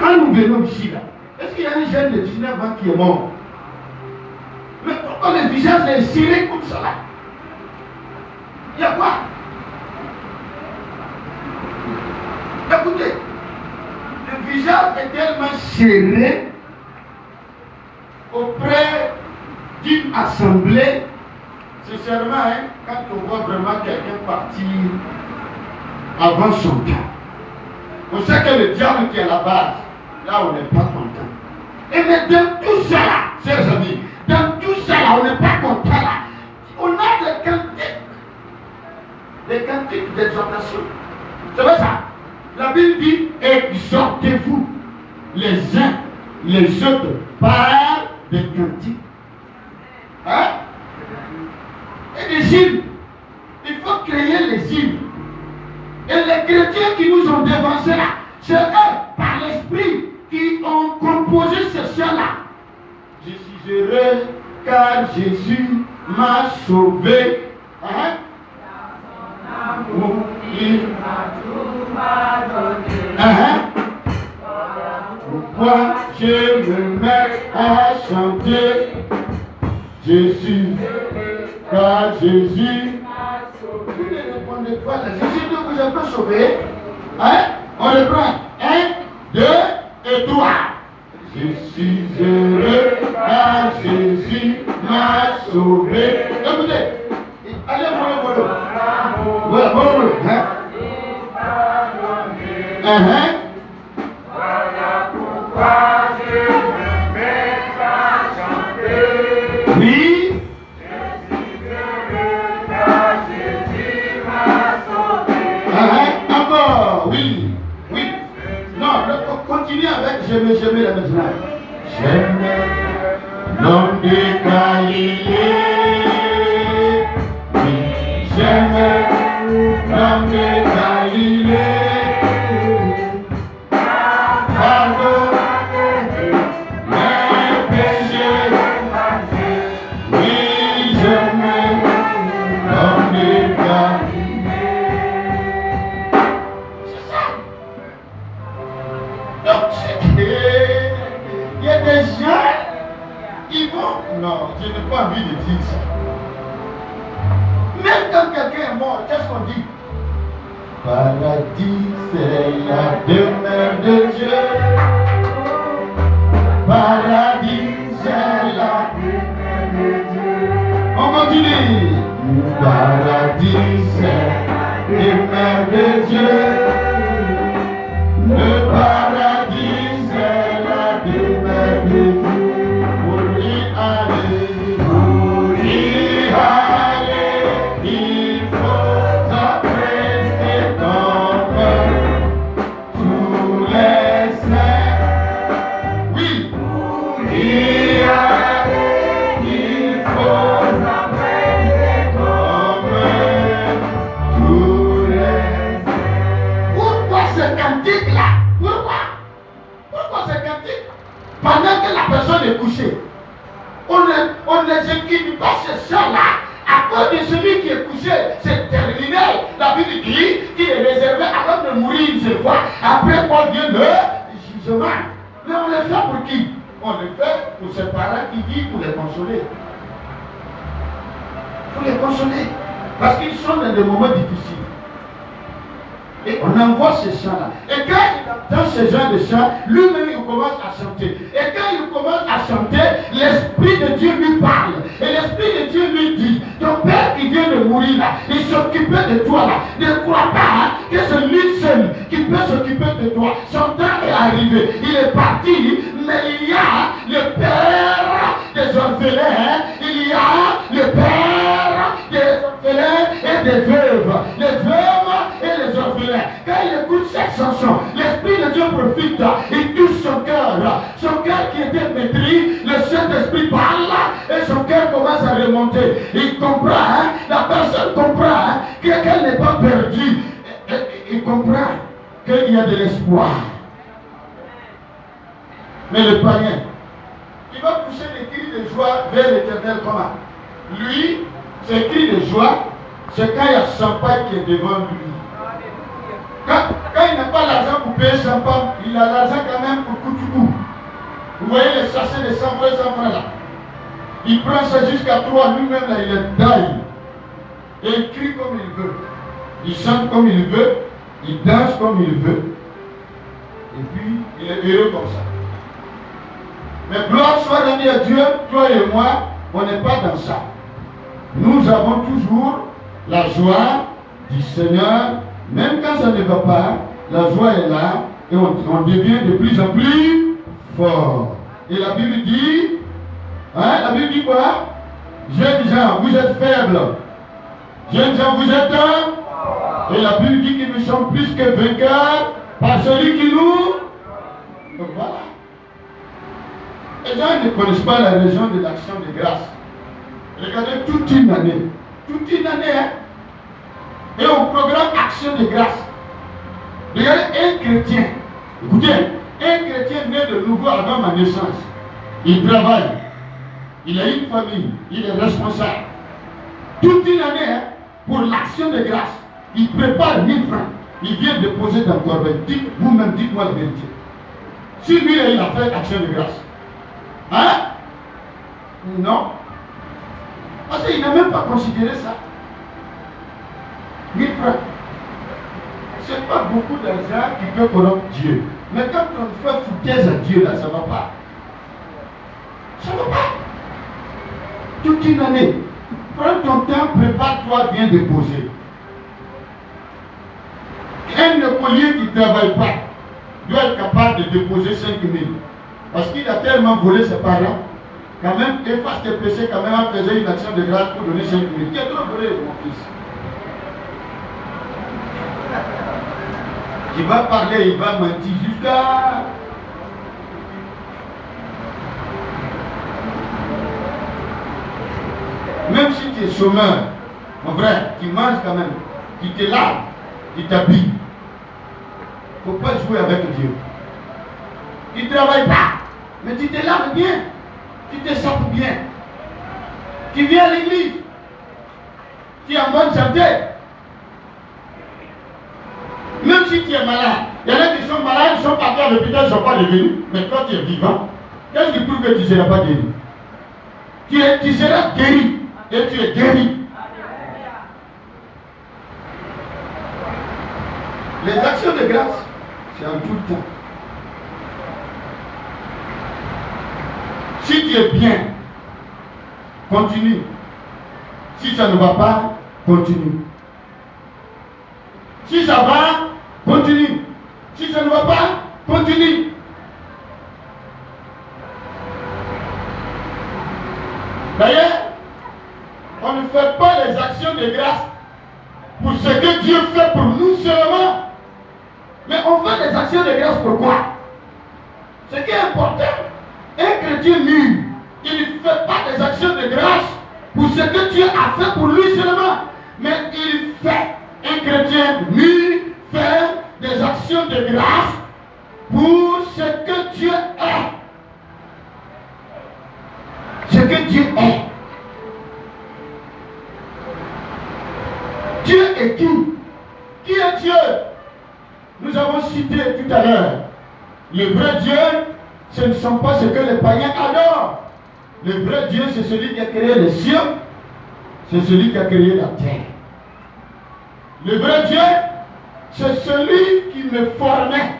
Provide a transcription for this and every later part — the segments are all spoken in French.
quand nous venons ici, là, est-ce qu'il y a un jeune de 19 ans qui est mort? Mais pourquoi le visage est serré comme ça là? Il y a quoi? Écoutez, le visage est tellement serré auprès d'une assemblée. Sincèrement, hein, quand on voit vraiment quelqu'un partir avant son temps, on sait que le diable qui est à la base, là on n'est pas content. Et mais dans tout ça là, chers amis, dans tout ça là, on n'est pas content là. On a des cantiques d'exhortation. C'est vrai ça? La Bible dit, exhortez-vous les uns les autres par des cantiques. Hein? Et des hymnes. Il faut créer les hymnes. Et les chrétiens qui nous ont dévancés là, c'est eux, par l'esprit, qui ont composé ce chant-là. Je suis heureux car Jésus m'a sauvé. Hein? Il m'a tout pardonné. Pourquoi je me mets à chanter? Jésus, car Jésus m'a sauvé. Vous ne répondez pas là. Jésus vous a pas sauvé. Hein? On reprend. 1, 2 et 3. Je suis heureux car Jésus m'a sauvé. Écoutez. Allez, voilà, bon, hein? Voilà pourquoi je me mets à chanter. Oui. Je suis heureux car Jésus m'a sauvé. Encore, oui, oui. Non, continue avec j'aimais la maintenant. J'aimais l'homme de Galilée. J'aimais l'homme de Galilée. Pardon mes péchés. Oui, j'aimais l'homme de Galilée. C'est ça. Donc, il y a des gens, ils vont. Non, je n'ai pas envie de dire ça. Même quand quelqu'un est mort, qu'est-ce qu'on dit? Paradis, c'est la demeure de Dieu. Paradis, c'est la demeure de Dieu. On continue. Paradis, c'est la demeure de Dieu. Le paradis, c'est la demeure de Dieu. Pour y aller, pour y aller, il faut apprêter ton cœur, tous les saints. Oui, pour y aller, il faut apprêter ton cœur, tous les saints. Pourquoi ce cantique là? Pourquoi ce cantique? Pendant que la personne est couchée, on n'exécute pas ce chant là. À cause de celui qui est couché, c'est terminé. La Bible dit qu'il est réservé avant de mourir une seule fois. Après qu'on vient le jugement. Mais on le fait pour qui? On le fait pour ses parents qui vivent pour les consoler. Pour les consoler. Parce qu'ils sont dans des moments difficiles. Et on envoie ces chants-là. Et quand il entend ce genre de chants, lui-même il commence à chanter. Et quand il commence à chanter, l'Esprit de Dieu lui parle. Et l'Esprit de Dieu lui dit, ton père qui vient de mourir là, il s'occupait de toi là. Ne crois pas hein, que c'est lui seul qui peut s'occuper de toi. Son temps est arrivé. Il est parti, mais il y a le père des orphelins. Il y a le père des orphelins et des veuves. Les veuves et les orphelins. Quand il écoute cette chanson, l'Esprit de Dieu profite, il touche son cœur qui était maîtrisé, le Saint-Esprit parle et son cœur commence à remonter. Il comprend, hein, la personne comprend hein, qu'elle n'est pas perdue. Il comprend qu'il y a de l'espoir. Mais le païen, il va pousser des cris de joie vers l'Éternel comment? Lui, ses cris de joie, c'est quand il y a son Père qui est devant lui. Quand il n'a pas l'argent pour payer sa femme, il a l'argent quand même pour coup. Vous voyez les sachets de 100 francs là. Il prend ça jusqu'à 3, lui-même là, il est daille. Et il crie comme il veut. Il chante comme il veut. Il danse comme il veut. Et puis, il est heureux comme ça. Mais gloire soit rendue à Dieu, toi et moi, on n'est pas dans ça. Nous avons toujours la joie du Seigneur, même quand ça ne va pas, la joie est là et on devient de plus en plus fort. Et la Bible dit, la Bible dit quoi? Jeunes gens, vous êtes faibles. Jeunes gens, vous êtes un. Et la Bible dit que nous sommes plus que vainqueurs par celui qui nous. Donc voilà. Les gens ne connaissent pas la raison de l'action de grâce. Regardez toute une année. Toute une année, hein. Et on programme action de grâce. Regardez un chrétien. Écoutez, un chrétien né de nouveau avant ma naissance. Il travaille. Il a une famille. Il est responsable. Toute une année, hein, pour l'action de grâce. Il prépare 1000 francs. Il vient déposer dans le corbeille. Vous-même, dites-moi la vérité. Si lui, il a fait action de grâce. Hein? Non. Parce qu'il n'a même pas considéré ça. 1000 francs. Ce n'est pas beaucoup d'argent qui peut corrompre Dieu. Mais quand on fait foutaise à Dieu, là, ça ne va pas. Ça ne va pas. Toute une année. Prends ton temps, prépare-toi, viens déposer. Un écolier qui ne travaille pas doit être capable de déposer 5 000. Parce qu'il a tellement volé ses parents, quand même, efface tes péchés, quand même, en faisant une action de grâce pour donner 5 000. Qui a trop volé, mon fils? Il va parler, il va mentir jusqu'à... Même si tu es chômeur, mon frère, tu manges quand même, tu te laves, tu t'habilles. Il ne faut pas jouer avec Dieu. Tu ne travailles pas, mais tu te laves bien, tu te sapes bien. Tu viens à l'église, tu es en bonne santé. Même si tu es malade, il y en a qui sont malades, ils sont partis à l'hôpital, ils ne sont pas devenus. Mais toi tu es vivant, qu'est-ce qui prouve que tu ne seras pas guéri? Tu seras guéri et tu es guéri. Les actions de grâce, c'est en tout temps. Si tu es bien, continue. Si ça ne va pas, continue. Si ça va, continue. Si ça ne va pas, continue. D'ailleurs, on ne fait pas les actions de grâce pour ce que Dieu fait pour nous seulement. Mais on fait des actions de grâce pour quoi? Ce qui est important, un chrétien mûr, il ne fait pas des actions de grâce pour ce que Dieu a fait pour lui seulement. Mais il fait, un chrétien mûr fait des actions de grâce pour ce que Dieu est. Ce que Dieu est. Dieu est qui? Qui est Dieu? Nous avons cité tout à l'heure. Le vrai Dieu, ce ne sont pas ce que les païens adorent. Le vrai Dieu, c'est celui qui a créé les cieux, c'est celui qui a créé la terre. Le vrai Dieu, c'est celui qui me formait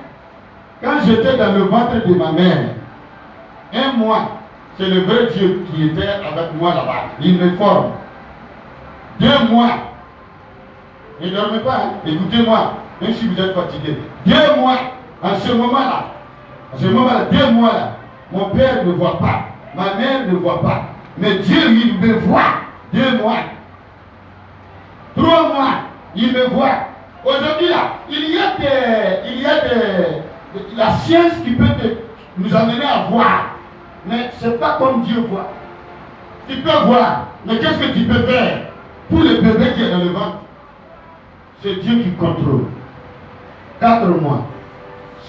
quand j'étais dans le ventre de ma mère. Un mois, c'est le vrai Dieu qui était avec moi là-bas. Il me forme. 2 mois. Ne dormez pas, hein? Écoutez-moi, même si vous êtes fatigué. 2 mois, en ce moment-là, 2 mois là, mon père ne voit pas, ma mère ne voit pas, mais Dieu, il me voit. 2 mois. 3 mois, il me voit. Aujourd'hui là, il y a la science qui peut nous amener à voir. Mais ce n'est pas comme Dieu voit. Tu peux voir, mais qu'est-ce que tu peux faire pour le bébé qui est dans le ventre? C'est Dieu qui contrôle. 4 mois,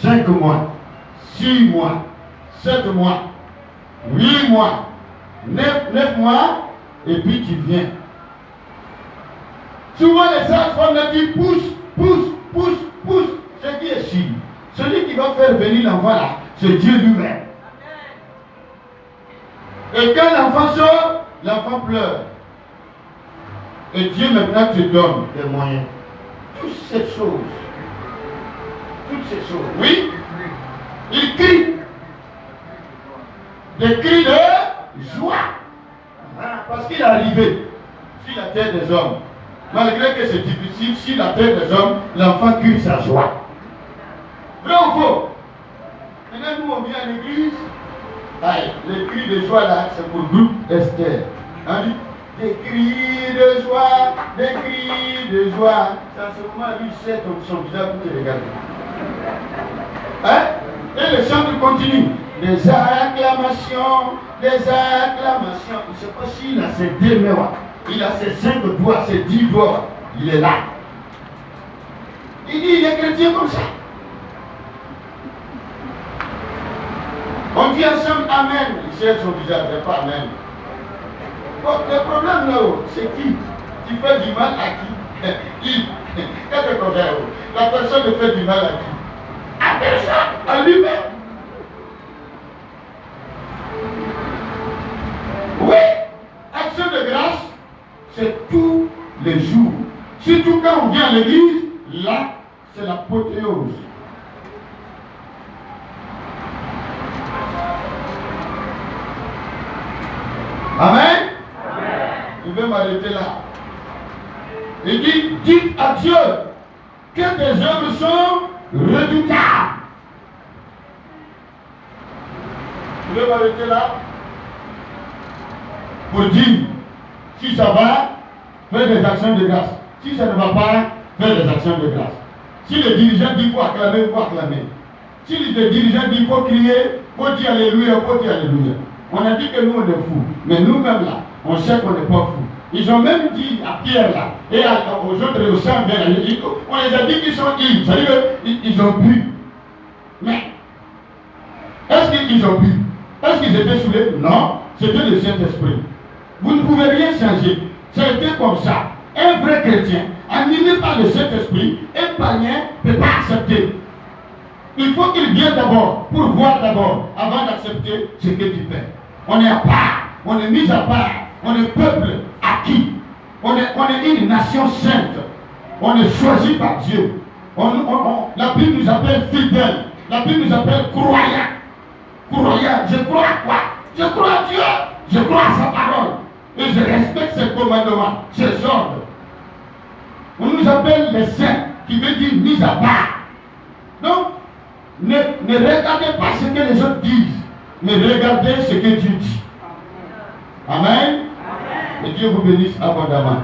5 mois, 6 mois, 7 mois, 8 mois, 9 mois, et puis tu viens. Souvent les sages-femmes me disent pousse, pousse, pousse. pousse, c'est qui est sûr. Celui qui va faire venir l'enfant là, c'est Dieu lui-même. Et quand l'enfant sort, l'enfant pleure. Et Dieu maintenant te donne des moyens. Toutes ces choses. Oui, il crie. Des cris de joie. Parce qu'il est arrivé sur la terre des hommes. Malgré que c'est difficile, sur la terre des hommes, l'enfant crie sa joie. Vrai ou faux? Maintenant, nous, on vient à l'église. Les cris de joie là, c'est pour le groupe Esther. On dit des cris de joie, des cris de joie. C'est à ce moment lui sait son visage pour te regarder. Et le chant continue. Des acclamations, des acclamations. Je ne sais pas s'il a ses 2 mains, il a ses 5 doigts, ses 10 doigts. Il est là. Il dit, il est chrétien comme ça. On dit ensemble Amen. Il cherche son visage, mais pas Amen. Bon, le problème là-haut, c'est qui fait du mal à qui? Qu'est-ce que la personne fait du mal à qui? À personne, à lui-même. Oui, action de grâce, c'est tous les jours. Surtout quand on vient à l'église, là, c'est l'apothéose. Amen. Je vais m'arrêter là. Il dit, dites à Dieu que tes œuvres sont redoutables. Je vais m'arrêter là. Pour dire, si ça va, fais des actions de grâce. Si ça ne va pas, fais des actions de grâce. Si le dirigeant dit qu'il faut acclamer, il faut acclamer. Si le dirigeant dit qu'il faut crier, il faut dire Alléluia, il faut dire Alléluia. On a dit que nous on est fous, mais nous-mêmes là, on sait qu'on n'est pas fous. Ils ont même dit à Pierre là, et aux autres et aux saints, on les a dit qu'ils sont ivres, c'est-à-dire qu'ils ont bu. Mais, est-ce qu'ils ont bu? Est-ce qu'ils étaient saoulés? Non, c'était le Saint-Esprit. Vous ne pouvez rien changer. Ça a été comme ça. Un vrai chrétien, animé par le Saint-Esprit, un païen ne peut pas accepter. Il faut qu'il vienne d'abord, pour voir d'abord, avant d'accepter ce que tu fais. On est à part, on est mis à part, on est peuple acquis. On est une nation sainte. On est choisi par Dieu. La Bible nous appelle fidèles. La Bible nous appelle croyants. Croyants, je crois à quoi? Je crois à Dieu. Je crois à sa parole. Et je respecte ses commandements, ses ordres. On nous appelle les saints, qui veut dire mis à part. Donc, ne regardez pas ce que les autres disent, mais regardez ce que Dieu dit. Amen. Et Dieu vous bénisse abondamment.